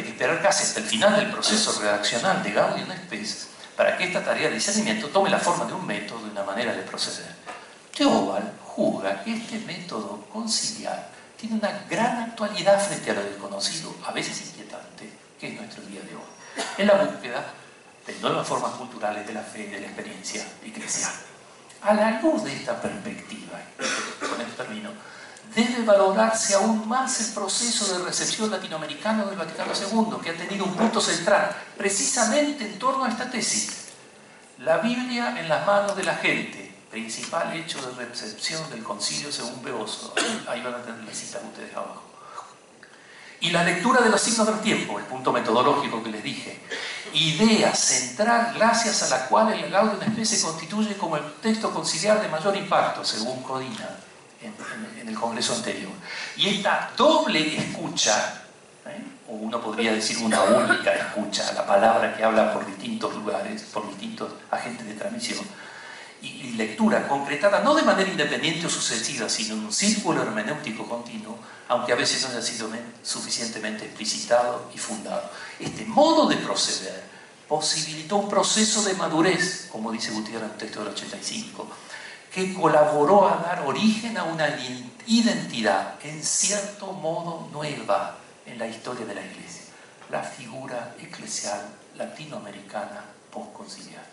que esperar casi hasta el final del proceso redaccional de Gaudium Spes para que esta tarea de discernimiento tome la forma de un método, de una manera de proceder. Teobal juzga que este método conciliar tiene una gran actualidad frente a lo desconocido, a veces inquietante, que es nuestro día de hoy, en la búsqueda de nuevas formas culturales de la fe y de la experiencia eclesial. A la luz de esta perspectiva, con esto termino, debe valorarse aún más el proceso de recepción latinoamericano del Vaticano II, que ha tenido un punto central, precisamente en torno a esta tesis. La Biblia en las manos de la gente, principal hecho de recepción del concilio según Beoso. Ahí van a tener la cita ustedes abajo. Y la lectura de los signos del tiempo, el punto metodológico que les dije. Idea central gracias a la cual el Gaudium Spes se constituye como el texto conciliar de mayor impacto, según Codina, en el congreso anterior. Y esta doble escucha, o uno podría decir una única escucha, la palabra que habla por distintos lugares, por distintos agentes de transmisión, y lectura concretada no de manera independiente o sucesiva, sino en un círculo hermenéutico continuo, aunque a veces no haya sido suficientemente explicitado y fundado. Este modo de proceder posibilitó un proceso de madurez, como dice Gutiérrez en el texto del 85, que colaboró a dar origen a una identidad en cierto modo nueva en la historia de la Iglesia, la figura eclesial latinoamericana postconciliar.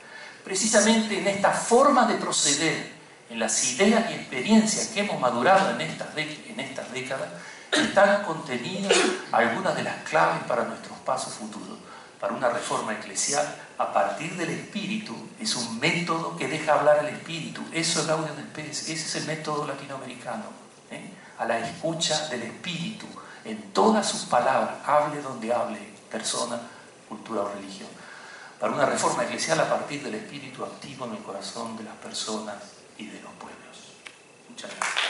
Precisamente en esta forma de proceder, en las ideas y experiencias que hemos madurado en estas décadas, están contenidas algunas de las claves para nuestros pasos futuros, para una reforma eclesial a partir del espíritu. Es un método que deja hablar al espíritu. Eso es Gaudium et Spes, ese es el método latinoamericano, a la escucha del espíritu en todas sus palabras, hable donde hable, persona, cultura o religión, para una reforma eclesial a partir del espíritu activo en el corazón de las personas y de los pueblos. Muchas gracias.